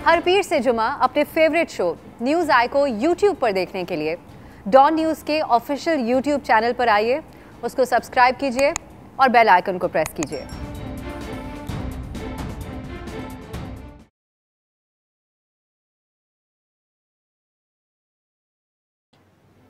हर पीर से जुमा अपने फेवरेट शो न्यूज़ आई को यूट्यूब पर देखने के लिए डॉन न्यूज़ के ऑफिशियल यूट्यूब चैनल पर आइए, उसको सब्सक्राइब कीजिए और बेल आइकन को प्रेस कीजिए।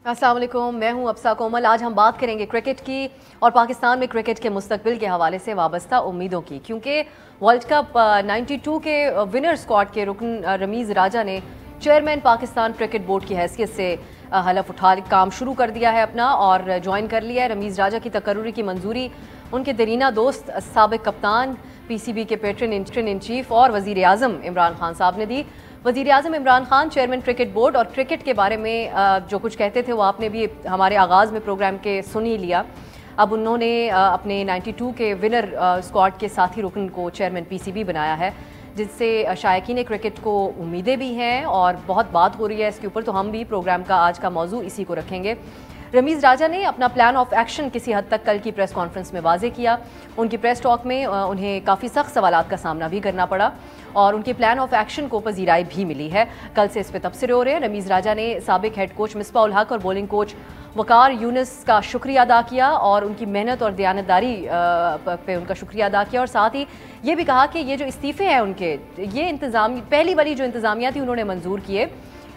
अस्सलाम वालेकुम, मैं हूं अफसा कोमल। आज हम बात करेंगे क्रिकेट की और पाकिस्तान में क्रिकेट के मुस्तकबिल के हवाले से वाबस्ता उम्मीदों की, क्योंकि वर्ल्ड कप 92 के विनर स्क्वाड के रुकन रमीज़ राजा ने चेयरमैन पाकिस्तान क्रिकेट बोर्ड की हैसियत से हलफ उठा काम शुरू कर दिया है अपना और ज्वाइन कर लिया है। रमीज़ राजा की तकर्रुरी की मंजूरी उनके दरीना दोस्त साबिक कप्तान, PCB के पेट्रन इन चीफ और वज़ीर आज़म इमरान खान साहब ने दी। वज़ीर आज़म Imran Khan chairman cricket board और क्रिकेट के बारे में जो कुछ कहते थे वो आपने भी हमारे आगाज़ में प्रोग्राम के सुन ही लिया। अब उन्होंने अपने 92 के विनर स्क्वाड के साथी रुकन को चेयरमैन PCB बनाया है, जिससे शायकीन क्रिकेट को उम्मीदें भी हैं और बहुत बात हो रही है इसके ऊपर। तो हम भी प्रोग्राम का आज का मौजू इसी को रखेंगे। रमीज़ राजा ने अपना प्लान ऑफ एक्शन किसी हद तक कल की प्रेस कॉन्फ्रेंस में वाज़े किया। उनकी प्रेस टॉक में उन्हें काफ़ी सख्त सवालात का सामना भी करना पड़ा और उनके प्लान ऑफ एक्शन को पजीराई भी मिली है। कल से इस पर तबसरे हो रहे हैं। रमीज़ राजा ने साबिक हेड कोच मिसबा उल हक और बॉलिंग कोच वकार यूनुस का शुक्रिया अदा किया और उनकी मेहनत और दयानतदारी पे उनका शुक्रिया अदा किया और साथ ही ये भी कहा कि ये जो इस्तीफ़े हैं उनके, ये इंतज़ाम पहली वाली जो इंतज़ामिया थी उन्होंने मंजूर किए।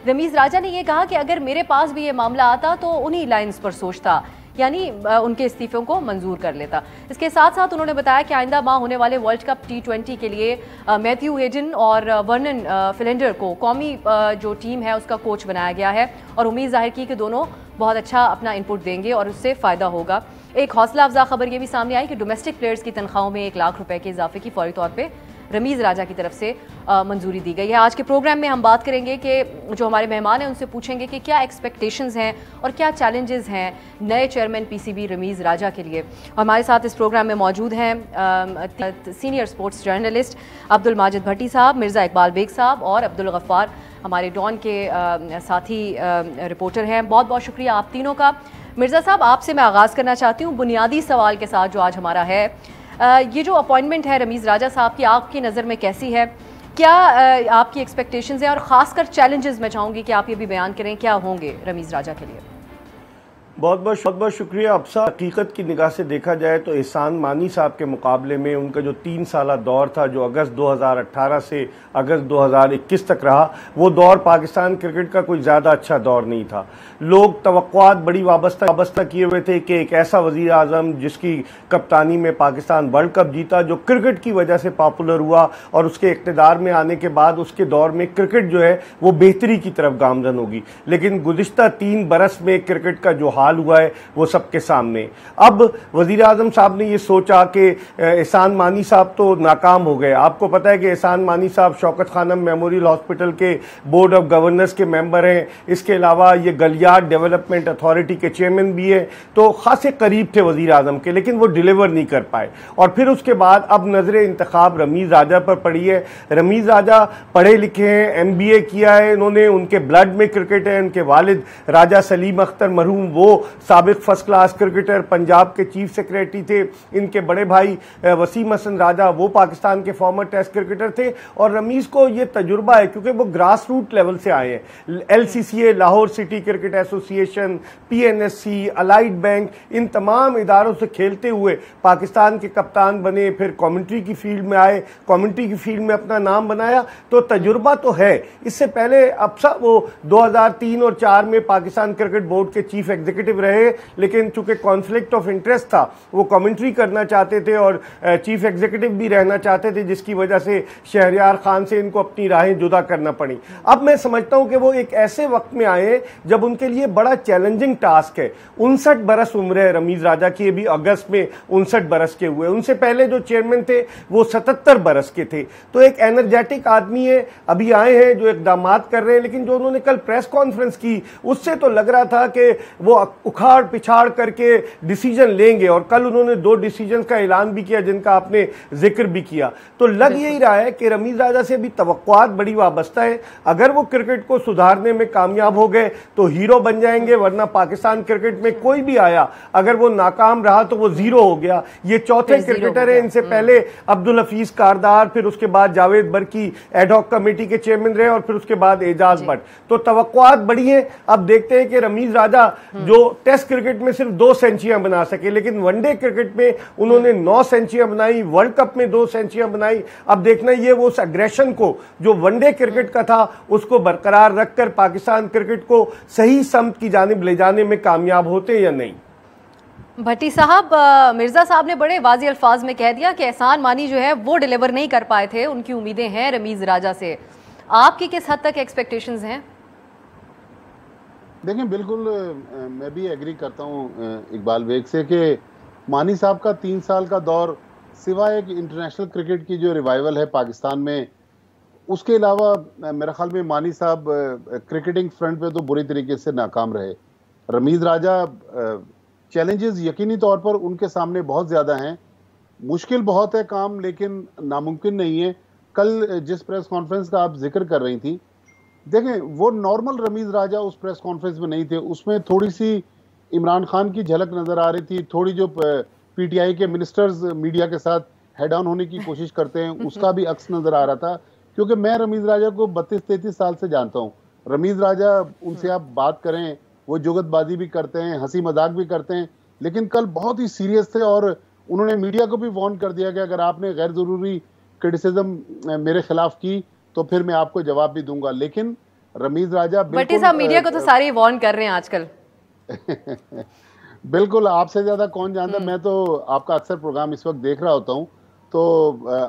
रमीज़ राजा ने यह कहा कि अगर मेरे पास भी ये मामला आता तो उन्हीं लाइन्स पर सोचता, यानी उनके इस्तीफ़ों को मंजूर कर लेता। इसके साथ साथ उन्होंने बताया कि आइंदा माह होने वाले वर्ल्ड कप T20 के लिए मैथ्यू हेडन और वर्नन फिलेंडर को कौमी जो टीम है उसका कोच बनाया गया है और उम्मीद जाहिर की कि दोनों बहुत अच्छा अपना इनपुट देंगे और उससे फ़ायदा होगा। एक हौसला अफजा खबर ये भी सामने आई कि डोमेस्टिक प्लेयर्स की तनख्वाहों में 1 लाख रुपए के इजाफे की फौरी तौर पर रमीज़ राजा की तरफ से मंजूरी दी गई है। आज के प्रोग्राम में हम बात करेंगे कि जो हमारे मेहमान हैं उनसे पूछेंगे कि क्या एक्सपेक्टेशंस हैं और क्या चैलेंजेस हैं नए चेयरमैन PCB रमीज़ राजा के लिए। हमारे साथ इस प्रोग्राम में मौजूद हैं senior sports journalist Abdul Majid Bhatti साहब, मिर्ज़ा इकबाल बेग साहब और अब्दुल गफ्फार हमारे डॉन के साथी रिपोर्टर हैं। बहुत बहुत शुक्रिया आप तीनों का। मिर्ज़ा साहब, आपसे मैं आगाज़ करना चाहती हूँ बुनियादी सवाल के साथ जो आज हमारा है। ये जो अपॉइंटमेंट है रमीज़ राजा साहब की, आपकी नज़र में कैसी है? क्या आपकी एक्सपेक्टेशंस हैं और ख़ासकर चैलेंजेस मैं चाहूँगी कि आप ये भी बयान करें क्या होंगे रमीज़ राजा के लिए। बहुत बहुत शुक्रिया अफसा। हकीकत की निगाह से देखा जाए तो एहसान मानी साहब के मुकाबले में उनका जो 3 साला दौर था, जो अगस्त 2018 से अगस्त 2021 तक रहा, वो दौर पाकिस्तान क्रिकेट का कोई ज़्यादा अच्छा दौर नहीं था। लोग तवक्कुआत बड़ी वाबस्ता किए हुए थे कि एक ऐसा वज़ीर आज़म जिसकी कप्तानी में पाकिस्तान वर्ल्ड कप जीता, जो क्रिकेट की वजह से पॉपुलर हुआ और उसके इक़्तिदार में आने के बाद उसके दौर में क्रिकेट जो है वो बेहतरी की तरफ गामज़न होगी। लेकिन गुज़िश्ता 3 बरस में क्रिकेट का जो हाल हुआ है वो सबके सामने। अब वजीर आजम साहब ने ये सोचा कि एहसान मानी साहब तो नाकाम हो गए। आपको पता है कि एहसान मानी साहब शौकत खानम मेमोरियल हॉस्पिटल के बोर्ड ऑफ गवर्नर्स के मेंबर हैं। इसके अलावा ये गलियार डेवलपमेंट अथॉरिटी के चेयरमैन भी हैं, तो खासे करीब थे वजीर आजम के, लेकिन वो डिलीवर नहीं कर पाए। और फिर उसके बाद अब नजर इंतखाब रमीज़ राजा पर पड़ी है। रमीज़ राजा पढ़े लिखे हैं, MBA किया है इन्होंने, उनके ब्लड में क्रिकेट है। उनके वालिद राजा सलीम अख्तर मरहूम वो साबिक फर्स्ट क्लास क्रिकेटर, पंजाब के चीफ सेक्रेटरी थे। इनके बड़े भाई वसीम हसन राजा वो पाकिस्तान के फॉर्मर टेस्ट क्रिकेटर थे। और रमीज़ को ये तजुर्बा है क्योंकि वो ग्रास रूट लेवल से आए हैं। LCCA, Lahore city cricket association, PNSC, allied bank, इन तमाम इदारों से खेलते हुए पाकिस्तान के कप्तान बने। फिर कमेंट्री की फील्ड में आए, कमेंट्री की फील्ड में अपना नाम बनाया, तो तजुर्बा तो है। इससे पहले अब सब वो 2003 और 4 में पाकिस्तान क्रिकेट बोर्ड के चीफ एग्जीक्यूटिव रहे, लेकिन चूंकि कॉन्फ्लिक्ट ऑफ इंटरेस्ट था, वो कमेंट्री करना चाहते थे और चीफ एग्जीक्यूटिव भी रहना चाहते थे, जिसकी वजह से शहरयार खान से इनको अपनी राहें जुदा करना पड़ी। अब मैं समझता हूं कि वो एक ऐसे वक्त में आए जब उनके लिए बड़ा चैलेंजिंग टास्क है। 59 बरस उम्र है रमीज़ राजा की, अभी अगस्त में 59 बरस के हुए। उनसे पहले जो चेयरमैन थे वो 77 बरस के थे। तो एक एनर्जेटिक आदमी है, अभी आए हैं जो इकदामात कर रहे हैं। लेकिन जो उन्होंने कल प्रेस कॉन्फ्रेंस की उससे तो लग रहा था कि वो उखाड़ पिछाड़ करके डिसीजन लेंगे। और कल उन्होंने 2 डिसीजन का ऐलान भी किया जिनका आपने जिक्र भी किया। तो लग यही रहा है कि रमीज राजा से भी तवक्कुआत बड़ी वाबस्ता है। अगर वो क्रिकेट को सुधारने में कामयाब हो गए तो हीरो बन जाएंगे, वरना पाकिस्तान क्रिकेट में कोई भी आया अगर वो नाकाम रहा तो वो जीरो हो गया। ये चौथे क्रिकेटर हैं। इनसे पहले अब्दुल हफीज कारदार, फिर उसके बाद जावेद बर्की एडहॉक कमेटी के चेयरमैन रहे और फिर उसके बाद एजाज भट्ट। तो तवक्कुआत बड़ी है। अब देखते हैं कि रमीज राजा जो टेस्ट क्रिकेट में सिर्फ 2 सेंचुरियां बना सके, लेकिन वनडे क्रिकेट में उन्होंने 9 सेंचुरियां बनाई, वर्ल्ड कप में 2 सेंचुरियां बनाई। अब देखना ये वो उस एग्रेशन को जो वनडे क्रिकेट का था उसको बरकरार रखकर पाकिस्तान क्रिकेट को सही समत की जानिब ले जाने में कामयाब होते या नहीं। भट्टी साहब, मिर्जा साहब ने बड़े वाज़ेह अल्फाज में कह दिया कि एहसान मानी जो है वो डिलीवर नहीं कर पाए थे, उनकी उम्मीदें हैं रमीज राजा से। आपकी किस हद तक एक्सपेक्टेशंस हैं? देखें, बिल्कुल मैं भी एग्री करता हूँ इकबाल बेग से कि मानी साहब का 3 साल का दौर सिवाय एक इंटरनेशनल क्रिकेट की जो रिवाइवल है पाकिस्तान में, उसके अलावा मेरे ख्याल में मानी साहब क्रिकेटिंग फ्रंट पे तो बुरी तरीके से नाकाम रहे। रमीज राजा चैलेंजेस यकीनी तौर पर उनके सामने बहुत ज़्यादा हैं। मुश्किल बहुत है काम, लेकिन नामुमकिन नहीं है। कल जिस प्रेस कॉन्फ्रेंस का आप जिक्र कर रही थी, देखें वो नॉर्मल रमीज राजा उस प्रेस कॉन्फ्रेंस में नहीं थे। उसमें थोड़ी सी इमरान खान की झलक नज़र आ रही थी, थोड़ी जो पीटीआई के मिनिस्टर्स मीडिया के साथ हेड ऑन होने की कोशिश करते हैं उसका भी अक्स नज़र आ रहा था। क्योंकि मैं रमीज राजा को 32-33 साल से जानता हूँ। रमीज राजा, उनसे आप बात करें, वो जुगतबाजी भी करते हैं, हंसी मजाक भी करते हैं, लेकिन कल बहुत ही सीरियस थे और उन्होंने मीडिया को भी वार्न कर दिया कि अगर आपने गैर ज़रूरी क्रिटिसिज्म मेरे खिलाफ की तो फिर मैं आपको जवाब भी दूंगा। लेकिन रमीज राजा भट्टी साहब, मीडिया को तो सारी वार्न कर रहे हैं आजकल। बिल्कुल, आपसे ज्यादा कौन जानता। मैं तो आपका अक्सर प्रोग्राम इस वक्त देख रहा होता हूँ, तो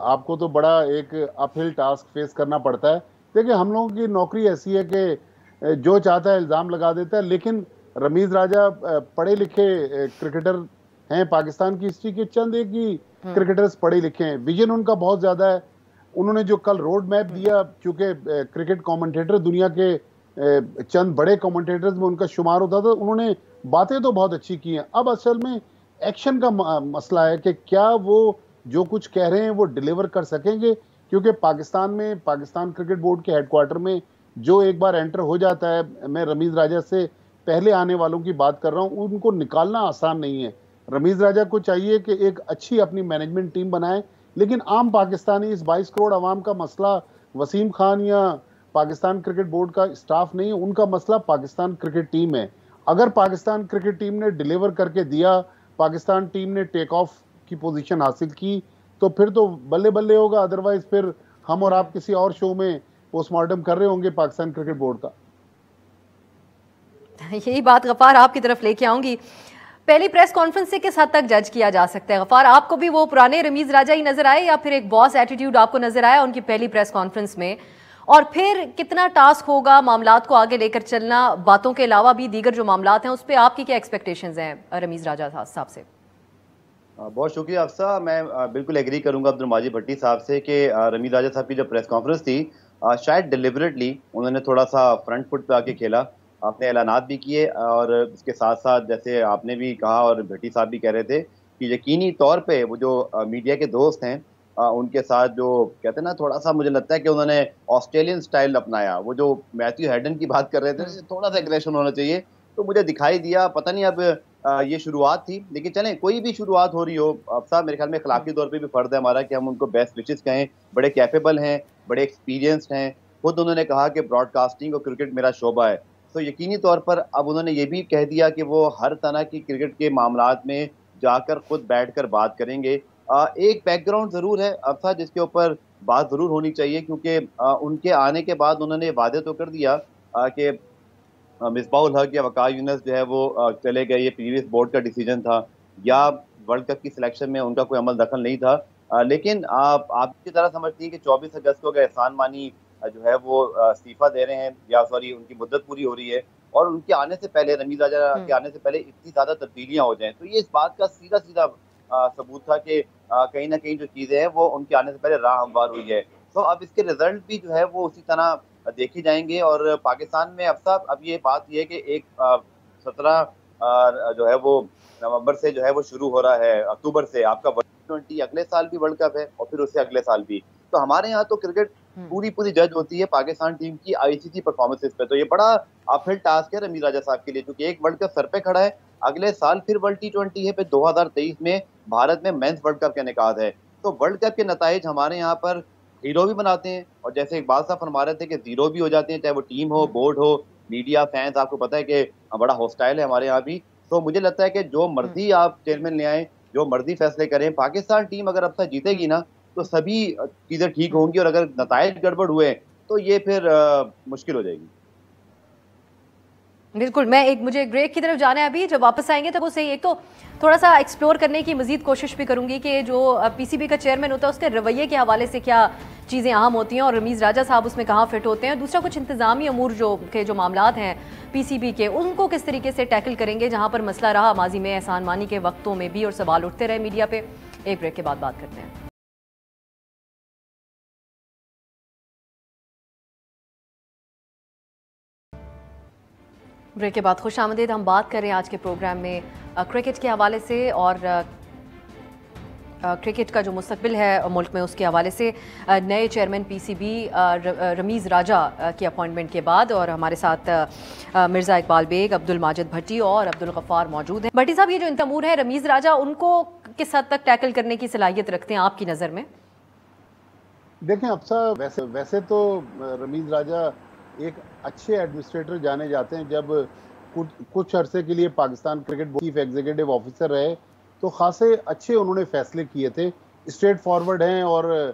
आपको तो बड़ा एक अपहिल टास्क फेस करना पड़ता है। देखिए, हम लोगों की नौकरी ऐसी है कि जो चाहता है इल्ज़ाम लगा देता है, लेकिन रमीज राजा पढ़े लिखे क्रिकेटर हैं। पाकिस्तान की हिस्ट्री के चंद एक ही क्रिकेटर्स पढ़े लिखे हैं, विजन उनका बहुत ज़्यादा है। उन्होंने जो कल रोड मैप दिया, चूँकि क्रिकेट कमेंटेटर दुनिया के चंद बड़े कमेंटेटर्स में उनका शुमार होता था, उन्होंने बातें तो बहुत अच्छी की हैं। अब असल में एक्शन का मसला है कि क्या वो जो कुछ कह रहे हैं वो डिलीवर कर सकेंगे। क्योंकि पाकिस्तान में, पाकिस्तान क्रिकेट बोर्ड के हेडक्वार्टर में जो एक बार एंटर हो जाता है, मैं रमीज राजा से पहले आने वालों की बात कर रहा हूँ, उनको निकालना आसान नहीं है। रमीज राजा को चाहिए कि एक अच्छी अपनी मैनेजमेंट टीम बनाए, लेकिन आम पाकिस्तानी, इस 22 करोड़ आवाम का मसला वसीम खान या पाकिस्तान क्रिकेट बोर्ड का स्टाफ नहीं है, उनका मसला पाकिस्तान क्रिकेट टीम है। अगर पाकिस्तान क्रिकेट टीम ने डिलीवर करके दिया, पाकिस्तान टीम ने टेक ऑफ की पोजीशन हासिल की, तो फिर तो बल्ले बल्ले होगा। अदरवाइज फिर हम और आप किसी और शो में पोस्टमार्टम कर रहे होंगे पाकिस्तान क्रिकेट बोर्ड का। यही बात गफ्फार आपकी तरफ लेके आऊंगी। पहली प्रेस कॉन्फ्रेंस से किस हद तक जज किया जा सकता है गफ्फार? आपको भी वो पुराने रमीज राजा ही नजर आए या फिर एक बॉस एटीट्यूड आपको नजर आया उनकी पहली प्रेस कॉन्फ्रेंस में? और फिर कितना टास्क होगा मामलात को आगे लेकर चलना, बातों के अलावा भी दीगर जो मामलात हैं उस पर आपकी क्या एक्सपेक्टेशंस हैं रमीज राजा साहब से? बहुत शुक्रिया अफसा। मैं बिल्कुल एग्री करूंगा अब्दुल माजिद भट्टी साहब से कि रमीज राजा साहब की जो प्रेस कॉन्फ्रेंस थी, शायद डिलिबरेटली उन्होंने थोड़ा सा फ्रंट फुट पे आके खेला, अपने ऐलानात भी किए और उसके साथ साथ जैसे आपने भी कहा और भट्टी साहब भी कह रहे थे कि यकीनी तौर पे वो जो मीडिया के दोस्त हैं उनके साथ जो कहते हैं ना, थोड़ा सा मुझे लगता है कि उन्होंने ऑस्ट्रेलियन स्टाइल अपनाया। वो जो मैथ्यू हेडन की बात कर रहे थे, थोड़ा सा एग्रेशन होना चाहिए, तो मुझे दिखाई दिया। पता नहीं अब ये शुरुआत थी, लेकिन चलें, कोई भी शुरुआत हो रही हो अब साहब, मेरे ख्याल में अखलाकी तौर पे भी फ़र्ज है हमारा कि हम उनको बेस्ट विशेस कहें। बड़े कैपेबल हैं, बड़े एक्सपीरियंस्ड हैं। खुद उन्होंने कहा कि ब्रॉडकास्टिंग और क्रिकेट मेरा शोबा है, तो यकीनी तौर पर अब उन्होंने ये भी कह दिया कि वो हर तरह की क्रिकेट के मामलात में जाकर खुद बैठकर बात करेंगे। एक बैकग्राउंड ज़रूर है अब साहब जिसके ऊपर बात ज़रूर होनी चाहिए, क्योंकि उनके आने के बाद उन्होंने वादे तो कर दिया कि मिसबाहुल हक या वकार यूनुस जो है वो चले गए, ये प्रीवियस बोर्ड का डिसीजन था, या वर्ल्ड कप की सिलेक्शन में उनका कोई अमल दखल नहीं था। लेकिन आप की तरह समझती हैं कि 24 अगस्त को अगर एहसान मानी जो है वो इस्तीफा दे रहे हैं, या सॉरी उनकी मुद्दत पूरी हो रही है, और उनके आने से पहले, रमीज राजा के आने से पहले इतनी ज़्यादा तब्दीलियाँ हो जाएँ, तो ये इस बात का सीधा सीधा सबूत था कि कहीं ना कहीं जो चीज़ें हैं वो उनके आने से पहले राह हमवार हुई है। तो अब इसके रिजल्ट भी जो है वो उसी तरह देखे जाएंगे। और पाकिस्तान में अब साहब अब ये बात ये है कि एक 17 जो है वो नवंबर से जो है वो शुरू हो रहा है, अक्टूबर से आपका T20, अगले साल भी वर्ल्ड कप है और फिर उससे अगले साल भी। तो हमारे यहाँ तो क्रिकेट पूरी जज होती है पाकिस्तान टीम की आईसीसी परफॉर्मेंसेस पे। तो ये बड़ा अपहिल टास्क है रमीज राजा साहब के लिए, क्योंकि एक वर्ल्ड कप सर पे खड़ा है, अगले साल फिर वर्ल्ड T20 है, फिर 2023 में भारत में मेंस वर्ल्ड कप का निकाह है। तो वर्ल्ड कप के नताइज हमारे यहाँ पर हीरो भी बनाते हैं और जैसे इकबाल साहब फरमा रहे थे कि जीरो भी हो जाते हैं, चाहे वो टीम हो, बोर्ड हो, मीडिया, फैंस। आपको पता है कि बड़ा हॉस्टाइल है हमारे यहाँ भी। तो मुझे लगता है कि जो मर्जी आप चेयरमैन ले आए, जो मर्जी फैसले करें, पाकिस्तान टीम अगर अब तक जीतेगी ना तो सभी चीजें ठीक होंगी, और अगर नताइज गड़बड़ हुए तो ये फिर मुश्किल हो जाएगी। बिल्कुल। मुझे एक ब्रेक की तरफ जाना है अभी, जब वापस आएंगे तो वो सही एक तो थोड़ा सा एक्सप्लोर करने की मजीद कोशिश भी करूंगी कि जो पीसीबी का चेयरमैन होता है उसके रवैये के हवाले से क्या चीज़ें अहम होती हैं और रमीज़ राजा साहब उसमें कहाँ फिट होते हैं। दूसरा, कुछ इंतजामी अमूर जो मामलात हैं पीसीबी के, उनको किस तरीके से टैकल करेंगे, जहाँ पर मसला रहा माजी में एहसान मानी के वक्तों में भी और सवाल उठते रहे मीडिया पे। एक ब्रेक के बाद बात करते हैं। ब्रेक के बाद खुश आमदीद। हम बात कर रहे हैं आज के प्रोग्राम में क्रिकेट के हवाले से और क्रिकेट का जो मुस्तकबिल है मुल्क में उसके हवाले से नए चेयरमैन पीसीबी रमीज़ राजा की अपॉइंटमेंट के बाद। और हमारे साथ मिर्ज़ा इकबाल बेग, अब्दुल माजिद भट्टी और अब्दुल गफ्फार मौजूद हैं। भट्टी साहब, ये जो इंतमूर है रमीज़ राजा, उनको किस हद तक टैकल करने की सलाहियत रखते हैं आपकी नज़र में? देखें अफसा, वैसे तो रमीज़ राजा एक अच्छे एडमिनिस्ट्रेटर जाने जाते हैं। जब कुछ अरसे के लिए Pakistan cricket board chief executive officer रहे तो खासे अच्छे उन्होंने फैसले किए थे, स्ट्रेट फॉरवर्ड हैं, और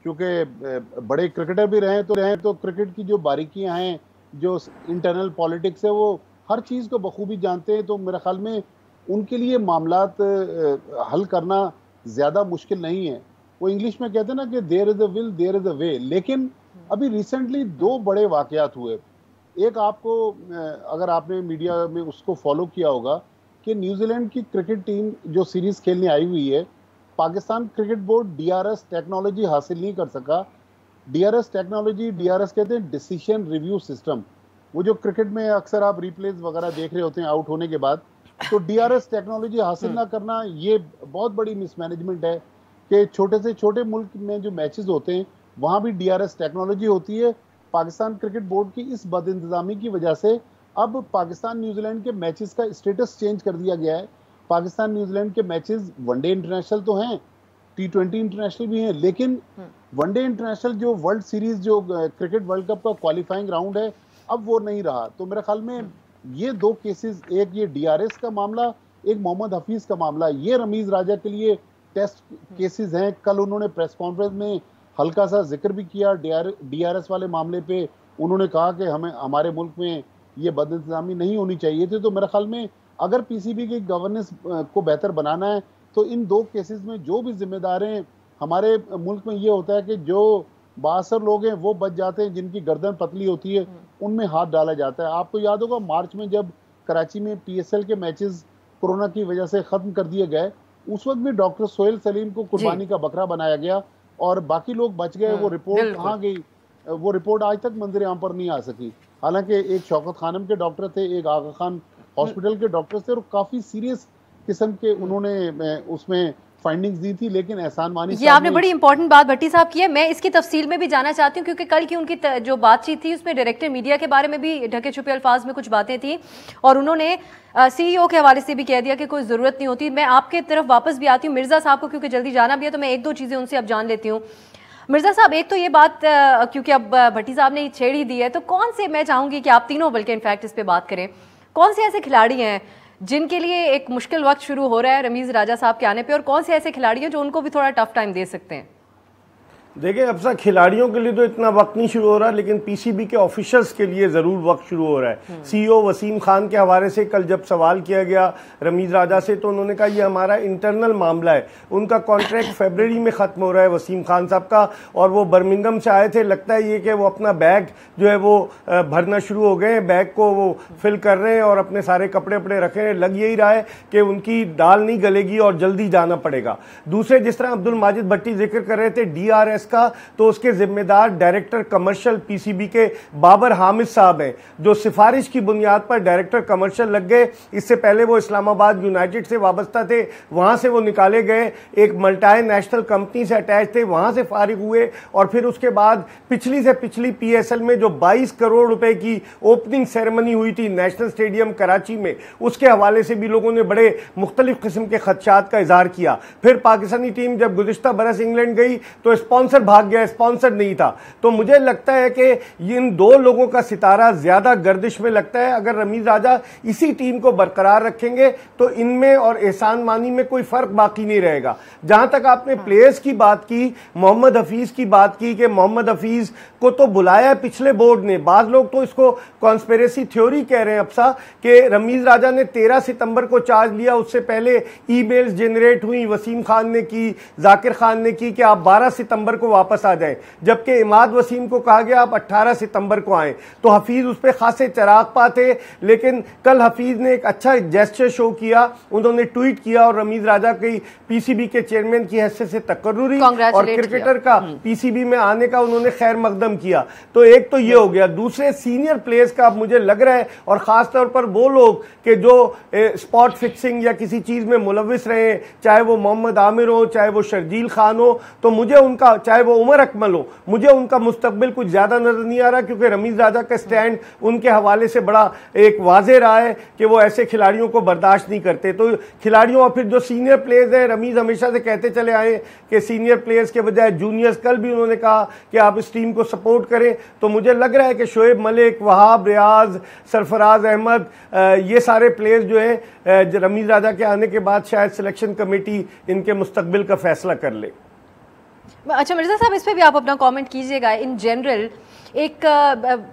क्योंकि बड़े क्रिकेटर भी रहे तो क्रिकेट की जो बारीकियां हैं, जो इंटरनल पॉलिटिक्स है, वो हर चीज़ को बखूबी जानते हैं। तो मेरे ख्याल में उनके लिए मामलात हल करना ज़्यादा मुश्किल नहीं है। वो इंग्लिश में कहते हैं ना कि there is a will there is a way. लेकिन अभी रिसेंटली दो बड़े वाकयात हुए। एक, आपको अगर आपने मीडिया में उसको फॉलो किया होगा कि न्यूजीलैंड की क्रिकेट टीम जो सीरीज खेलने आई हुई है, Pakistan cricket board DRS technology हासिल नहीं कर सका। डीआरएस कहते हैं डिसीजन रिव्यू सिस्टम। वो जो क्रिकेट में अक्सर आप रिप्लेस वगैरह देख रहे होते हैं आउट होने के बाद, तो डीआरएस टेक्नोलॉजी हासिल ना करना ये बहुत बड़ी मिसमैनेजमेंट है कि छोटे से छोटे मुल्क में जो मैचेस होते हैं वहाँ भी डीआरएस टेक्नोलॉजी होती है। पाकिस्तान क्रिकेट बोर्ड की इस बदइंतजामी की वजह से अब पाकिस्तान न्यूजीलैंड के मैचेस का स्टेटस चेंज कर दिया गया है। पाकिस्तान न्यूजीलैंड के मैचेस वनडे इंटरनेशनल तो हैं, T20 इंटरनेशनल भी हैं, लेकिन वनडे इंटरनेशनल जो वर्ल्ड सीरीज जो क्रिकेट वर्ल्ड कप का क्वालिफाइंग राउंड है, अब वो नहीं रहा। तो मेरे ख्याल में ये दो केसेस, एक ये डीआरएस का मामला, एक मोहम्मद हफीज का मामला, ये रमीज राजा के लिए टेस्ट केसेस हैं। कल उन्होंने प्रेस कॉन्फ्रेंस में हल्का सा जिक्र भी किया डीआरएस वाले मामले पे। उन्होंने कहा कि हमारे मुल्क में ये बदइंतजामी नहीं होनी चाहिए थी। तो मेरे ख्याल में अगर पीसीबी की गवर्नेंस को बेहतर बनाना है तो इन दो केसेस में जो भी जिम्मेदार हैं, हमारे मुल्क में ये होता है कि जो बासर लोग हैं वो बच जाते हैं, जिनकी गर्दन पतली होती है उनमें हाथ डाला जाता है। आपको याद होगा मार्च में जब कराची में पीएसएल के मैचेस कोरोना की वजह से खत्म कर दिए गए, उस वक्त भी डॉक्टर सोहेल सलीम को कुर्बानी का बकरा बनाया गया और बाकी लोग बच गए। वो रिपोर्ट कहाँ गई? वो रिपोर्ट आज तक मंजर आम पर नहीं आ सकी। हालांकि एक शौकत खानम के डॉक्टर थे, एक आगा खान हॉस्पिटल के डॉक्टर थे और काफी सीरियस किस्म के उन्होंने उसमें फाइंडिंग्स दी थी, लेकिन एहसान मानी ये आपने बड़ी इंपॉर्टेंट बात भट्टी साहब की है। मैं इसकी तफसील में भी जाना चाहती हूँ क्योंकि कल की उनकी जो बातचीत थी उसमें डायरेक्टर मीडिया के बारे में भी ढके छुपे अल्फाज में कुछ बातें थी और उन्होंने सीईओ के हवाले से भी कह दिया कि कोई ज़रूरत नहीं होती। मैं आपके तरफ वापस भी आती हूँ मिर्ज़ा साहब को, क्योंकि जल्दी जाना भी है तो मैं एक दो चीज़ें उनसे अब जान लेती हूँ। मिर्ज़ा साहब, एक तो ये बात क्योंकि अब भट्टी साहब ने छेड़ ही दी है, तो कौन से, मैं चाहूँगी कि आप तीनों बल्कि इनफैक्ट इस पर बात करें, कौन से ऐसे खिलाड़ी हैं जिनके लिए एक मुश्किल वक्त शुरू हो रहा है रमीज़ राजा साहब के आने पे, और कौन से ऐसे खिलाड़ी हैं जो उनको भी थोड़ा टफ टाइम दे सकते हैं? देखिए अफसा, खिलाड़ियों के लिए तो इतना वक्त नहीं शुरू हो रहा, लेकिन पीसीबी के ऑफिशियल्स के लिए ज़रूर वक्त शुरू हो रहा है। सीईओ वसीम खान के हवाले से कल जब सवाल किया गया रमीज़ राजा से तो उन्होंने कहा ये हमारा इंटरनल मामला है। उनका कॉन्ट्रैक्ट फरवरी में ख़त्म हो रहा है वसीम खान साहब का, और वो बर्मिंघम से आए थे। लगता है ये कि वो अपना बैग जो है वो भरना शुरू हो गए हैं, बैग को वो फिल कर रहे हैं और अपने सारे कपड़े वपड़े रखे हैं। लग यही रहा है कि उनकी दाल नहीं गलेगी और जल्दी जाना पड़ेगा। दूसरे, जिस तरह अब्दुल माजिद भट्टी जिक्र कर रहे थे डीआरएस का, तो उसके जिम्मेदार डायरेक्टर कमर्शियल पीसीबी के बाबर हामिद साहब हैं, जो सिफारिश की बुनियाद पर डायरेक्टर कमर्शियल लग गए। इससे पहले वो इस्लामाबाद यूनाइटेड से वाबस्ता थे, वहां से वो निकाले गए, एक मल्टी नेशनल कंपनी से अटैच थे, वहां से फारिग हुए, और फिर उसके बाद पिछली से पिछली पीएसएल में जो 22 करोड़ रुपए की ओपनिंग सेरेमनी हुई थी नेशनल स्टेडियम कराची में, उसके हवाले से भी लोगों ने बड़े मुख्तलिफ किस्म के खदशात का इजहार किया। फिर पाकिस्तानी टीम जब गुज़िश्ता बरस इंग्लैंड गई तो स्पॉन्सर भाग गया, स्पॉन्सर नहीं था। तो मुझे लगता है कि इन दो लोगों का सितारा ज्यादा गर्दिश में लगता है। अगर रमीज राजा इसी टीम को बरकरार रखेंगे तो इनमें और एहसान मानी में कोई फर्क बाकी नहीं रहेगा। जहां तक आपने प्लेयर्स की बात की, मोहम्मद हफीज की बात की कि मोहम्मद हफीज को तो बुलाया पिछले बोर्ड ने, बाद लोग तो इसको कॉन्स्पिरेसी थ्योरी कह रहे हैं अफसा कि रमीज राजा ने 13 सितंबर को चार्ज लिया, उससे पहले ईमेल्स जनरेट हुई, वसीम खान ने की, जाकिर खान ने की कि आप 12 सितंबर को वापस आ जाएं, जबकि इमाद वसीम को कहा गया आप 18 सितंबर को आएं। तो हफीज उस पर खासे चराग पा थे, लेकिन कल हफीज ने एक अच्छा जेस्चर शो किया, उन्होंने ट्वीट किया और रमीज राजा की पीसीबी के चेयरमैन की हैसियत से तकर्रुरी और क्रिकेटर का पीसीबी में आने का उन्होंने खैर मकदम किया। तो एक तो ये हो गया। दूसरे सीनियर प्लेयर्स का अब मुझे लग रहा है, और खास तौर पर वो लोग कि जो स्पॉट फिक्सिंग या किसी चीज में मुलविस रहे, चाहे वो मोहम्मद आमिर हो, चाहे वो शर्जील खान हो, तो मुझे उनका, चाहे वो उमर अकमल हो, मुझे उनका मुस्तकबिल कुछ ज्यादा नजर नहीं आ रहा, क्योंकि रमीज राजा का स्टैंड उनके हवाले से बड़ा एक वाजे रहा है कि वो ऐसे खिलाड़ियों को बर्दाश्त नहीं करते। तो खिलाड़ियों और फिर जो सीनियर प्लेयर्स हैं, रमीज हमेशा से कहते चले आए कि सीनियर प्लेयर्स के बजाय जूनियर्स, कल भी उन्होंने कहा कि आप इस टीम को सपोर्ट करें। तो मुझे लग रहा है कि शोएब मलिक, वहाब रियाज, सरफराज अहमद, ये सारे प्लेयर्स जो है रमीज राजा के आने के बाद शायद सिलेक्शन कमेटी इनके मुस्तकबिल का फैसला कर ले। अच्छा मिर्जा साहब, इस पे भी आप अपना कमेंट कीजिएगा। इन जनरल एक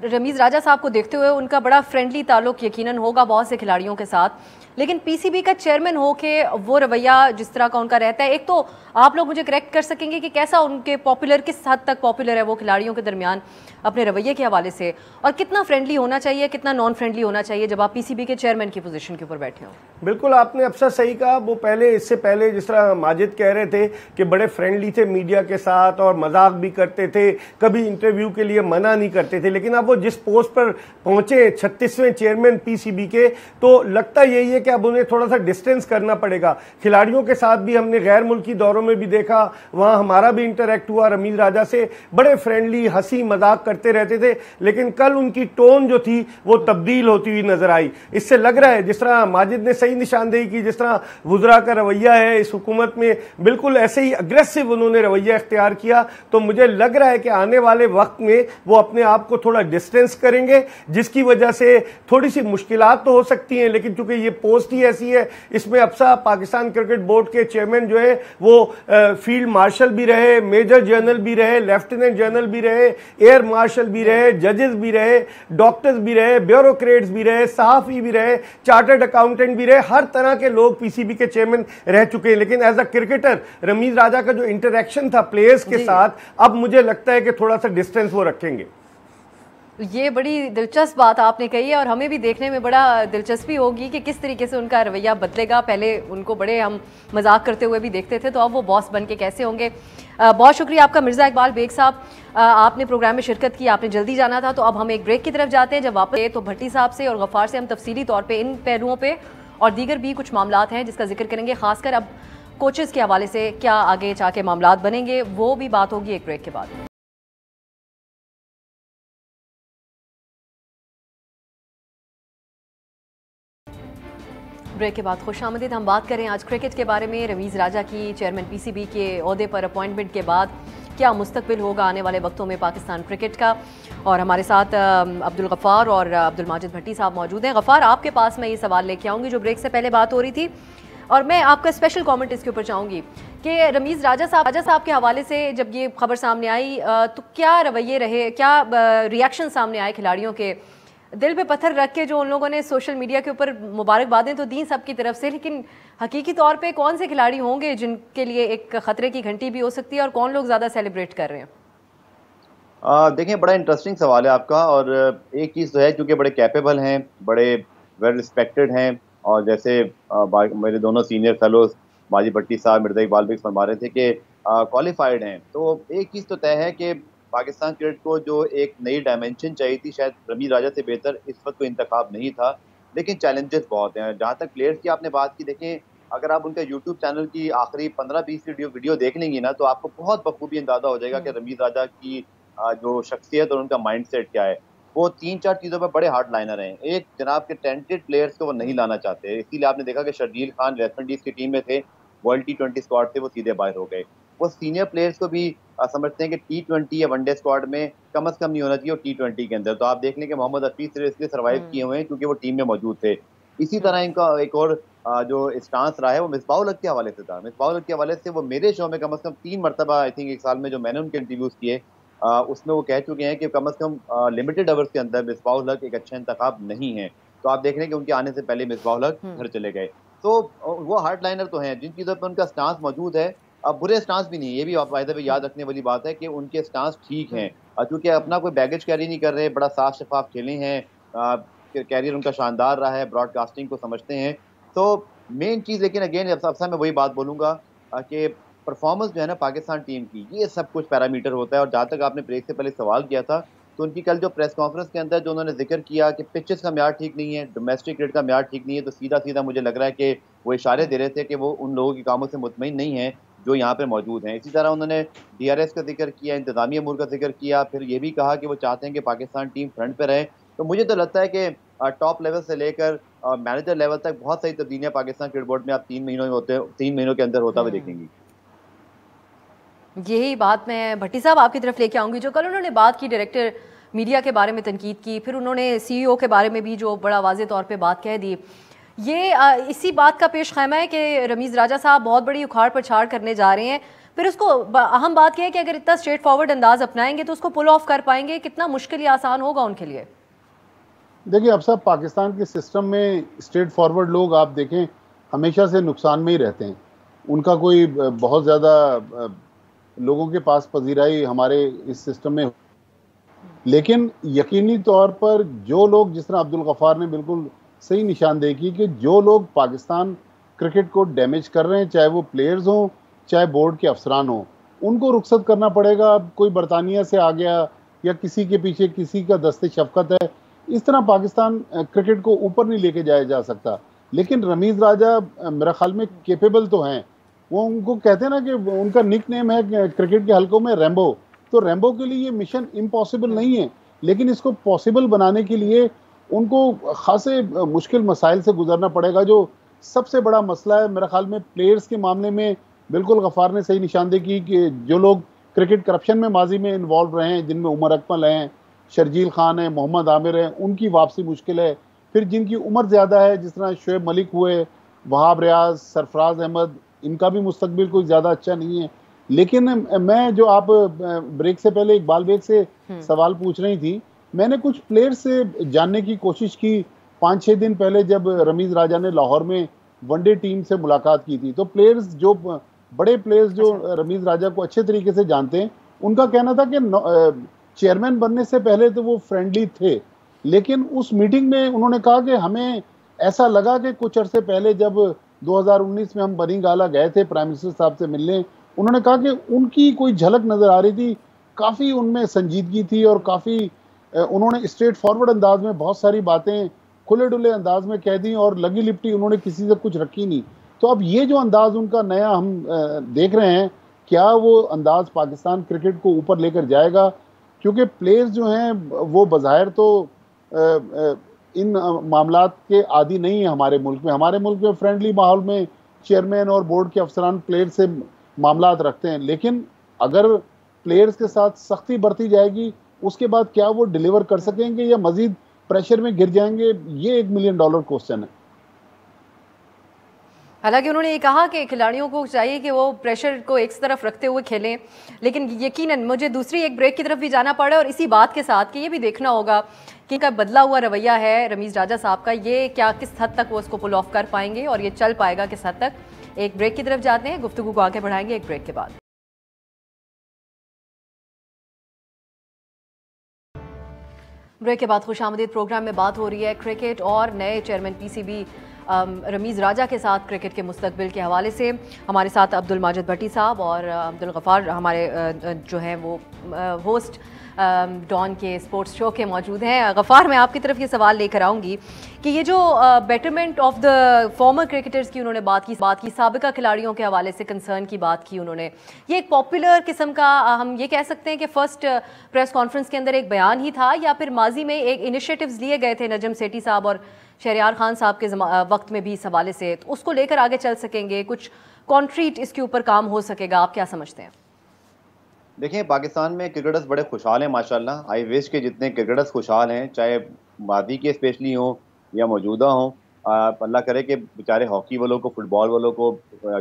रमीज राजा साहब को देखते हुए उनका बड़ा फ्रेंडली ताल्लुक यकीनन होगा बहुत से खिलाड़ियों के साथ, लेकिन पीसीबी का चेयरमैन हो के वो रवैया जिस तरह का उनका रहता है, एक तो आप लोग मुझे करेक्ट कर सकेंगे कि कैसा उनके पॉपुलर, किस हद तक पॉपुलर है वो खिलाड़ियों के दरमियान अपने रवैये के हवाले से, और कितना फ्रेंडली होना चाहिए, कितना नॉन फ्रेंडली होना चाहिए जब आप पीसीबी के चेयरमैन की पोजीशन के ऊपर बैठे हो? बिल्कुल, आपने अफसर सही कहा। वो पहले, इससे पहले जिस तरह माजिद कह रहे थे कि बड़े फ्रेंडली थे मीडिया के साथ और मजाक भी करते थे, कभी इंटरव्यू के लिए मना नहीं करते थे, लेकिन अब वो जिस पोस्ट पर पहुंचे 36वें चेयरमैन पीसीबी के, तो लगता यही है कि अब उन्हें थोड़ा सा डिस्टेंस करना पड़ेगा। खिलाड़ियों के साथ भी हमने गैर मुल्की दौरों में भी देखा, वहां हमारा भी इंटरेक्ट हुआ रमीज राजा से, बड़े फ्रेंडली हंसी मजाक करते रहते थे, लेकिन कल उनकी टोन जो थी वो तब्दील होती हुई नजर आई। इससे लग रहा है, जिस तरह माजिद ने सही निशानदेही की, जिस तरह वुज़रा का रवैया है इस हुकूमत में, बिल्कुल ऐसे ही अग्रेसिव उन्होंने रवैया इख्तियार किया। तो मुझे लग रहा है कि आने वाले वक्त में वो अपने आप को थोड़ा डिस्टेंस करेंगे, जिसकी वजह से थोड़ी सी मुश्किलात तो हो सकती हैं, लेकिन चूंकि ये पोस्ट ही ऐसी है, इसमें अफसा पाकिस्तान क्रिकेट बोर्ड के चेयरमैन जो है वो फील्ड मार्शल भी रहे, मेजर जनरल भी रहे, लेफ्टिनेंट जनरल भी रहे, एयर मार्शल भी रहे, जजेस भी रहे, डॉक्टर्स भी रहे, ब्यूरोक्रेट्स भी रहे, सहाफी भी रहे, चार्टर्ड अकाउंटेंट भी रहे, हर तरह के लोग पीसीबी के चेयरमैन रह चुके हैं। लेकिन एज अ क्रिकेटर रमीज राजा का जो इंटरेक्शन था प्लेयर्स के साथ, अब मुझे लगता है कि थोड़ा सा डिस्टेंस वो रखेंगे। ये बड़ी दिलचस्प बात आपने कही है, और हमें भी देखने में बड़ा दिलचस्पी होगी कि किस तरीके से उनका रवैया बदलेगा। पहले उनको बड़े हम मजाक करते हुए भी देखते थे, तो अब वो बॉस बन के कैसे होंगे। बहुत शुक्रिया आपका मिर्ज़ा इकबाल बेग साहब, आपने प्रोग्राम में शिरकत की, आपने जल्दी जाना था, तो अब हम एक ब्रेक की तरफ जाते हैं। जब वापस तो भट्टी साहब से और गफ्फार से हम तफसीली तौर पर इन पहलुओं पर और दीगर भी कुछ मामलात हैं जिसका जिक्र करेंगे, खासकर अब कोचेज़ के हवाले से क्या आगे जाके मामलात बनेंगे, वो भी बात होगी एक ब्रेक के बाद। ब्रेक के बाद खुशामदीद। हम बात करें आज क्रिकेट के बारे में। रमीज राजा की चेयरमैन पीसीबी के ओहदे पर अपॉइंटमेंट के बाद क्या मुस्तकबिल होगा आने वाले वक्तों में पाकिस्तान क्रिकेट का, और हमारे साथ अब्दुल गफ्फार और अब्दुल माजिद भट्टी साहब मौजूद हैं। गफ्फार, आपके पास मैं ये सवाल लेके आऊँगी जो ब्रेक से पहले बात हो रही थी, और मैं आपका स्पेशल कमेंट इसके ऊपर चाहूँगी कि रमीज राजा साहब के हवाले से जब ये खबर सामने आई तो क्या रवैये रहे, क्या रिएक्शन सामने आए खिलाड़ियों के? दिल पे पत्थर रख के जो उन लोगों ने सोशल मीडिया के ऊपर मुबारकबादें तो दी सबकी तरफ से, लेकिन हकीकी तौर पे कौन से खिलाड़ी होंगे जिनके लिए एक खतरे की घंटी भी हो सकती है, और कौन लोग ज़्यादा सेलिब्रेट कर रहे हैं? देखिए, बड़ा इंटरेस्टिंग सवाल है आपका, और एक चीज़ तो है क्योंकि बड़े कैपेबल हैं, बड़े वेल रिस्पेक्टेड हैं, और जैसे मेरे दोनों सीनियर फेलोज माजिद भट्टी साहब, मिर्ज़ा इकबाल बेग फरमा रहे थे कि क्वालिफाइड हैं। तो एक चीज़ तो तय है कि पाकिस्तान क्रिकेट को जो एक नई डायमेंशन चाहिए थी, शायद रमीज राजा से बेहतर इस वक्त कोई इंतखाब नहीं था, लेकिन चैलेंजेस बहुत हैं। जहाँ तक प्लेयर्स की आपने बात की, देखें अगर आप उनका यूट्यूब चैनल की आखिरी 15-20 वीडियो देख लेंगी ना, तो आपको बहुत बखूबी अंदाजा हो जाएगा कि रमीज राजा की जो शख्सियत और उनका माइंड सेट क्या है। वो 3-4 चीज़ों पर बड़े हार्ड लाइनर हैं। एक, जनाब के टैलेंटेड प्लेयर्स को वो नहीं लाना चाहते, इसीलिए आपने देखा कि शर्जील खान वेस्ट इंडीज़ की टीम में थे, वर्ल्ड T20 स्क्वाड से वो सीधे बाहर हो गए। वो सीनियर प्लेयर्स को भी समझते हैं कि T20 या वनडे स्क्वाड में कम से कम नहीं होना चाहिए और T20 के अंदर। तो आप देख लें कि मोहम्मद हफीज सिर्फ इसलिए सर्वाइव किए हुए हैं क्योंकि वो टीम में मौजूद थे। इसी तरह इनका एक और जो स्टांस रहा है वो मिसबाह उल हक के हवाले से था। मिसबाह उल हक के हवाले से वो मेरे शो में कम से कम 3 मरतबा आई थिंक 1 साल में जो मैंने उनके इंटरव्यूज़ किए, उसमें वो कह चुके हैं कि कम से कम लिमिटेड ओवर्स के अंदर मिसबाह उल हक एक अच्छा इंतखाब नहीं है। तो आप देख रहे हैं कि उनके आने से पहले मिसबाह उल हक घर चले गए। तो वो हार्ड लाइनर तो हैं, जिन चीज़ों पर उनका स्टांस मौजूद है, अब बुरे स्टांस भी नहीं है, ये भी बाय द वे याद रखने वाली बात है कि उनके स्टांस ठीक हैं। क्योंकि अपना कोई बैगेज कैरी नहीं कर रहे, बड़ा साफ शफाफ खेले हैं, कैरियर उनका शानदार रहा है, ब्रॉडकास्टिंग को समझते हैं। तो मेन चीज़, लेकिन अगेन अफसा मैं वही बात बोलूँगा कि परफॉर्मेंस जो है ना पाकिस्तान टीम की, ये सब कुछ पैरामीटर होता है। और जहाँ तक आपने ब्रेक से पहले सवाल किया था, तो उनकी कल जो प्रेस कॉन्फ्रेंस के अंदर जो उन्होंने जिक्र किया कि पिचेस का म्यार ठीक नहीं है, डोमेस्टिक क्रिकेट का म्यार ठीक नहीं है, तो सीधा-सीधा मुझे लग रहा है कि वो इशारे दे रहे थे कि वो उन लोगों के कामों से मुतमईन नहीं है जो यहाँ पे मौजूद हैं। इसी तरह उन्होंने डीआरएस का जिक्र किया, इंतज़ामी अमूर का जिक्र किया, फिर ये भी कहा कि वो चाहते हैं कि पाकिस्तान टीम फ्रंट पे रहे। तो मुझे तो लगता है कि टॉप लेवल से लेकर मैनेजर लेवल तक बहुत सारी तब्दीलियाँ पाकिस्तान क्रिकेट बोर्ड में आप 3 महीनों के अंदर होता हुआ देखेंगी। यही बात मैं भट्टी साहब आपकी तरफ लेके आऊंगी। जो कल उन्होंने बात की डायरेक्टर मीडिया के बारे में तनकीद की, फिर उन्होंने सीईओ के बारे में भी जो बड़ा वाज़े तौर पे बात कह दी, ये इसी बात का पेश खैमा है कि रमीज़ राजा साहब बहुत बड़ी उखाड़ पछाड़ करने जा रहे हैं। फिर उसको अहम बात यह है कि अगर इतना स्ट्रेट फॉरवर्ड अंदाज अपनाएंगे तो उसको पुल ऑफ कर पाएंगे, कितना मुश्किल या आसान होगा उनके लिए? देखिए, अब सब पाकिस्तान के सिस्टम में स्ट्रेट फॉरवर्ड लोग आप देखें हमेशा से नुकसान में ही रहते हैं। उनका कोई बहुत ज़्यादा लोगों के पास पजीराई हमारे इस सिस्टम में, लेकिन यकीनी तौर पर जो लोग, जिस तरह अब्दुल गफ्फार ने बिल्कुल सही निशानदेही की कि जो लोग पाकिस्तान क्रिकेट को डैमेज कर रहे हैं, चाहे वो प्लेयर्स हों चाहे बोर्ड के अफसरान हों, उनको रुखसत करना पड़ेगा। अब कोई बरतानिया से आ गया या किसी के पीछे किसी का दस्ते शफकत है, इस तरह पाकिस्तान क्रिकेट को ऊपर नहीं लेके जाया जा सकता। लेकिन रमीज़ राजा मेरा ख्याल में केपेबल तो हैं। वो उनको कहते हैं ना कि उनका निक नेम है क्रिकेट के हलकों में रैम्बो। तो रैम्बो के लिए ये मिशन इम्पॉसिबल नहीं है, लेकिन इसको पॉसिबल बनाने के लिए उनको खासे मुश्किल मसाइल से गुजरना पड़ेगा। जो सबसे बड़ा मसला है मेरा ख्याल में प्लेयर्स के मामले में, बिल्कुल गफ्फार ने सही निशानदेही की कि जो लोग क्रिकेट करप्शन में माजी में इन्वॉल्व रहे हैं, जिनमें उमर अकमल हैं, शर्जील खान है, मोहम्मद आमिर हैं, उनकी वापसी मुश्किल है। फिर जिनकी उम्र ज़्यादा है, जिस तरह शुएब मलिक हुए, वहाब रियाज, सरफराज अहमद, इनका भी मुस्तकबिल कोई ज़्यादा अच्छा नहीं है। लेकिन मैं जो आप ब्रेक से पहले इकबाल बेग से सवाल पूछ रही थी, मैंने कुछ प्लेयर्स से जानने की कोशिश की 5-6 दिन पहले जब रमीज़ राजा ने लाहौर में वनडे टीम से मुलाकात की थी। तो प्लेयर्स जो बड़े प्लेयर्स जो रमीज़ राजा को अच्छे तरीके से जानते हैं, उनका कहना था कि चेयरमैन बनने से पहले तो वो फ्रेंडली थे, लेकिन उस मीटिंग में उन्होंने कहा कि हमें ऐसा लगा कि कुछ अरसे पहले जब 2019 में हम बनीगाला गए थे प्राइम मिनिस्टर साहब से मिलने, उन्होंने कहा कि उनकी कोई झलक नज़र आ रही थी, काफ़ी उनमें संजीदगी थी और काफ़ी उन्होंने स्ट्रेट फॉरवर्ड अंदाज में बहुत सारी बातें खुले डुले अंदाज में कह दी और लगी लिपटी उन्होंने किसी से कुछ रखी नहीं। तो अब ये जो अंदाज उनका नया हम देख रहे हैं, क्या वो अंदाज पाकिस्तान क्रिकेट को ऊपर लेकर जाएगा? क्योंकि प्लेयर्स जो हैं वो बज़ाहिर तो इन मामलात के आदी नहीं है हमारे मुल्क में। हमारे मुल्क में फ्रेंडली माहौल में चेयरमैन और बोर्ड के अफसरान प्लेयर से मामलात रखते हैं, लेकिन अगर प्लेयर्स के साथ सख्ती बरती जाएगी, उसके बाद क्या वो डिलीवर कर सकेंगे या मजीद प्रेशर में गिर जाएंगे? ये $1 मिलियन क्वेश्चन है। हालांकि उन्होंने ये कहा कि खिलाड़ियों को चाहिए कि वो प्रेशर को एक तरफ रखते हुए खेलें, लेकिन यकीनन मुझे दूसरी एक ब्रेक की तरफ भी जाना पड़ा और इसी बात के साथ कि ये भी देखना होगा कि इनका बदला हुआ रवैया है रमीज़ राजा साहब का, ये क्या किस हद तक वो उसको पुल ऑफ कर पाएंगे और ये चल पाएगा किस हद तक। एक ब्रेक की तरफ जाते हैं, गुफ्तगू को आगे बढ़ाएंगे एक ब्रेक के बाद। ब्रेक के बाद खुशामदीद। प्रोग्राम में बात हो रही है क्रिकेट और नए चेयरमैन पीसीबी रमीज़ राजा के साथ क्रिकेट के मुस्तकबिल के हवाले से। हमारे साथ अब्दुल माजिद भट्टी साहब और अब्दुल गफ़ार हमारे जो हैं वो होस्ट डॉन के स्पोर्ट्स शो के मौजूद हैं। गफ़ार, मैं आपकी तरफ ये सवाल लेकर आऊँगी कि ये जो betterment of the former cricketers की उन्होंने बात की साबिका खिलाड़ियों के हवाले से कंसर्न की बात की उन्होंने, ये एक पॉपुलर किस्म का हम ये कह सकते हैं कि फर्स्ट प्रेस कॉन्फ्रेंस के अंदर एक बयान ही था, या फिर माजी में एक इनिशिएटिव्स लिए गए थे नजम सेठी साहब और शहरयार खान साहब के वक्त में भी इस हवाले से, तो उसको लेकर आगे चल सकेंगे, कुछ कॉन्क्रीट इसके ऊपर काम हो सकेगा, आप क्या समझते हैं? देखिए, पाकिस्तान में क्रिकेटर्स बड़े खुशहाल हैं माशाल्लाह। आई विश के जितने क्रिकेटर्स खुशहाल हैं, चाहे मादी के स्पेशली हों या मौजूदा हों, अल्लाह करे कि बेचारे हॉकी वालों को, फुटबॉल वालों को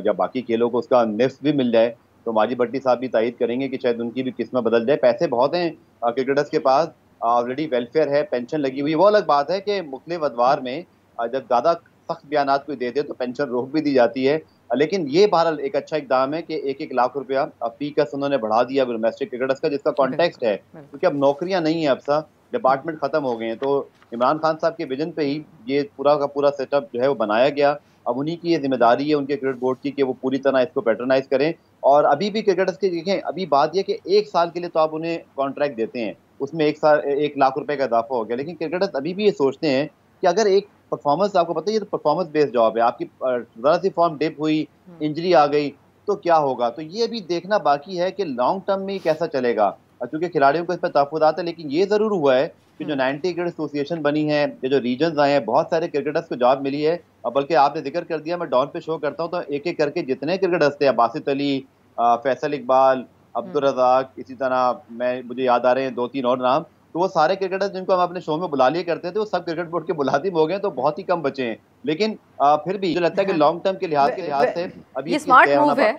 या बाकी खेलों को उसका निफ्स भी मिल जाए, तो माजिद भट्टी साहब भी तायद करेंगे कि शायद उनकी भी किस्मत बदल जाए। पैसे बहुत हैं क्रिकेटर्स के पास, ऑलरेडी वेलफेयर है, पेंशन लगी हुई है। वो अलग बात है कि मुख्तलिफ अदवार में जब ज़्यादा सख्त बयान कोई दे दे तो पेंशन रोक भी दी जाती है। लेकिन ये बहरहाल एक अच्छा इकदाम है कि 1-1 लाख रुपया फी का उन्होंने बढ़ा दिया डोमेस्टिक क्रिकेटर्स का, जिसका कॉन्टेक्स्ट है क्योंकि अब नौकरियां नहीं है, अब सा डिपार्टमेंट खत्म हो गए हैं। तो इमरान खान साहब के विजन पे ही ये पूरा का पूरा सेटअप जो है वो बनाया गया। अब उन्हीं की ये जिम्मेदारी है उनके क्रिकेट बोर्ड की कि वो पूरी तरह इसको पैटर्नाइज करें। और अभी भी क्रिकेटर्स की देखें, अभी बात यह कि 1 साल के लिए तो आप उन्हें कॉन्ट्रैक्ट देते हैं, उसमें 1 लाख रुपए का इजाफा हो गया, लेकिन क्रिकेटर्स अभी भी ये सोचते हैं कि अगर एक परफॉर्मेंस, आपको पता है ये तो परफॉर्मेंस बेस्ड जॉब है, आपकी ज़रा सी फॉर्म डिप हुई, इंजरी आ गई तो क्या होगा। तो ये भी देखना बाकी है कि लॉन्ग टर्म में कैसा चलेगा, क्योंकि खिलाड़ियों को इस पर तहफ़्फ़ुज़ात है। लेकिन ये ज़रूर हुआ है कि जो 90 क्रिकेट एसोसिएशन बनी है, ये जो रीजन्स आए हैं, बहुत सारे क्रिकेटर्स को जॉब मिली है। और बल्कि आपने जिक्र कर दिया, मैं डॉन पे शो करता हूँ तो एक एक करके जितने क्रिकेटर्स थे, बासित अली, फैसल इकबाल, अब्दुल रज़ाक, इसी तरह मुझे याद आ रहे हैं 2-3 और नाम, तो वो सारे क्रिकेटर्स जिनको हम अपने शो में बुला लिया करते थे वो सब क्रिकेट बोर्ड के मुलाजिम हो गए, तो बहुत ही कम बचे हैं। लेकिन फिर भी मुझे लगता है कि लॉन्ग टर्म के लिहाज से अभी ये स्मार्ट मूव है।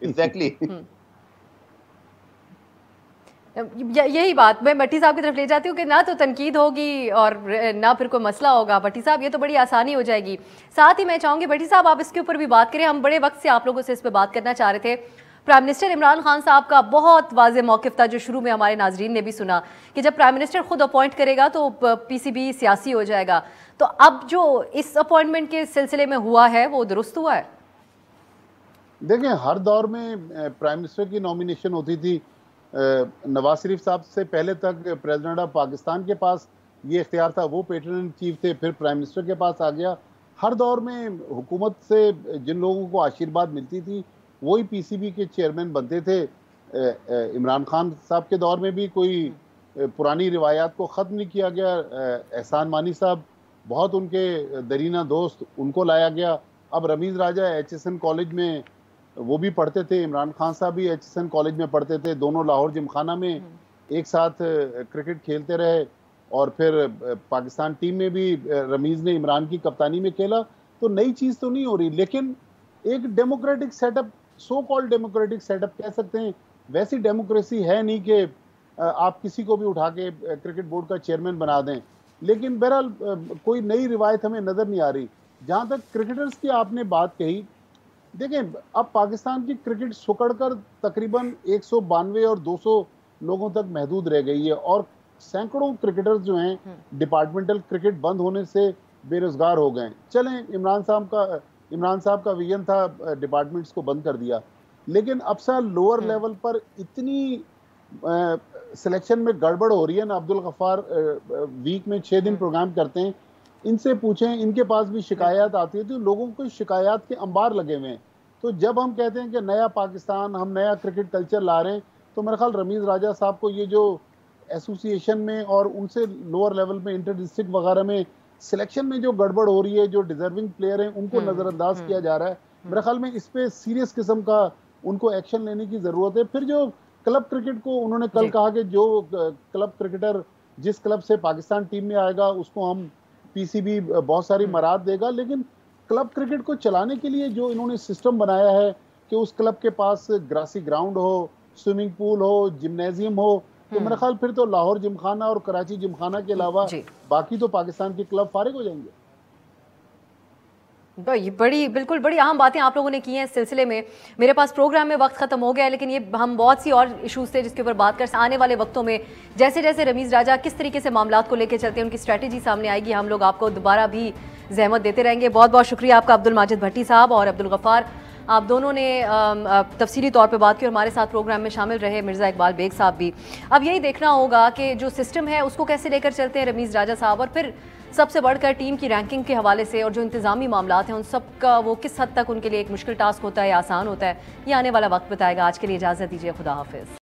एग्जैक्टली यही बात मैं भट्टी साहब की तरफ ले जाती हूँ कि ना तो तनकीद होगी और ना फिर कोई मसला होगा। भट्टी साहब, ये तो बड़ी आसानी हो जाएगी। साथ ही मैं चाहूँगी भट्टी साहब आप इसके ऊपर भी बात करें, हम बड़े वक्त से आप लोगों से इस पर बात करना चाह रहे थे। प्राइम मिनिस्टर इमरान खान साहब का बहुत वाज़ेह मौक़िफ़ था, जो शुरू में हमारे नाजरीन ने भी सुना, कि जब प्राइम मिनिस्टर खुद अपॉइंट करेगा तो पीसीबी सियासी हो जाएगा। तो अब जो इस अपॉइंटमेंट के सिलसिले में हुआ है वो दुरुस्त हुआ है? देखिए, हर दौर में प्राइम मिनिस्टर की नॉमिनेशन होती थी। नवाज शरीफ साहब से पहले तक प्रेसिडेंट ऑफ पाकिस्तान के पास ये इख्तियार था, वो पैटर्न इन चीफ थे, फिर प्राइम मिनिस्टर के पास आ गया। हर दौर में हुकूमत से जिन लोगों को आशीर्वाद मिलती थी वही पीसीबी के चेयरमैन बनते थे। इमरान खान साहब के दौर में भी कोई पुरानी रिवायात को ख़त्म नहीं किया गया। एहसान मानी साहब बहुत उनके दरीना दोस्त, उनको लाया गया। अब रमीज़ राजा HSN कॉलेज में वो भी पढ़ते थे, इमरान खान साहब भी HSN कॉलेज में पढ़ते थे, दोनों लाहौर जिमखाना में एक साथ क्रिकेट खेलते रहे। और फिर पाकिस्तान टीम में भी रमीज़ ने इमरान की कप्तानी में खेला। तो नई चीज़ तो नहीं हो रही, लेकिन एक democratic setup, so called democratic setup कह सकते हैं, वैसी डेमोक्रेसी है नहीं कि आप किसी को भी उठा के क्रिकेट बोर्ड का चेयरमैन बना दें। लेकिन बहरहाल कोई नई रिवायत हमें नज़र नहीं आ रही। जहाँ तक क्रिकेटर्स की आपने बात कही, देखें अब पाकिस्तान की क्रिकेट सुकड़कर तकरीबन 192 और 200 लोगों तक महदूद रह गई है, और सैकड़ों क्रिकेटर्स जो हैं डिपार्टमेंटल क्रिकेट बंद होने से बेरोजगार हो गए। चलें, इमरान साहब का विजन था डिपार्टमेंट्स को बंद कर दिया, लेकिन अब सा लोअर लेवल पर इतनी सिलेक्शन में गड़बड़ हो रही है ना। अब्दुल गफ्फार वीक में 6 दिन प्रोग्राम करते हैं, इनसे पूछें, इनके पास भी शिकायत आती है, तो लोगों को शिकायत के अंबार लगे हुए हैं। तो जब हम कहते हैं कि नया पाकिस्तान, हम नया क्रिकेट कल्चर ला रहे हैं, तो मेरा ख्याल रमीज़ राजा साहब को ये जो एसोसिएशन में और उनसे लोअर लेवल में इंटर डिस्ट्रिक्ट वगैरह में सिलेक्शन में जो गड़बड़ हो रही है, जो डिजर्विंग प्लेयर हैं उनको नज़रअंदाज किया जा रहा है, मेरे ख्याल में इस पे सीरियस किस्म का उनको एक्शन लेने की ज़रूरत है। फिर जो क्लब क्रिकेट को उन्होंने कल कहा कि जो क्लब क्रिकेटर जिस क्लब से पाकिस्तान टीम में आएगा उसको हम पीसीबी बहुत सारी मराद देगा, लेकिन क्लब क्रिकेट को चलाने के लिए जो इन्होंने सिस्टम बनाया है कि उस क्लब के पास ग्रासी ग्राउंड हो, स्विमिंग पूल हो, जिम्नेजियम हो, तो मेरा ख्याल फिर तो लाहौर जिमखाना और कराची जिमखाना के अलावा बाकी तो पाकिस्तान के क्लब फारिग हो जाएंगे। ये बिल्कुल बड़ी अहम बातें आप लोगों ने की हैं इस सिलसिले में। मेरे पास प्रोग्राम में वक्त खत्म हो गया है, लेकिन ये हम बहुत सी और इशूज़ थे जिसके ऊपर बात कर आने वाले वक्तों में जैसे जैसे रमीज़ राजा किस तरीके से मामलात को लेकर चलते हैं, उनकी स्ट्रैटेजी सामने आएगी, हम लोग आपको दोबारा भी जहमत देते रहेंगे। बहुत बहुत शुक्रिया आपका अब्दुल माजिद भट्टी साहब और अब्दुल गफ्फार, आप दोनों ने तफसीली तौर पे बात की और हमारे साथ प्रोग्राम में शामिल रहे। मिर्ज़ा इकबाल बेग साहब भी। अब यही देखना होगा कि जो सिस्टम है उसको कैसे लेकर चलते हैं रमीज़ राजा साहब, और फिर सबसे बढ़कर टीम की रैंकिंग के हवाले से और जो इंतज़ामी मामलात हैं उन सब का वो किस हद तक उनके लिए एक मुश्किल टास्क होता है या आसान होता है, ये आने वाला वक्त बताएगा। आज के लिए इजाज़त दीजिए, खुदा हाफिज़।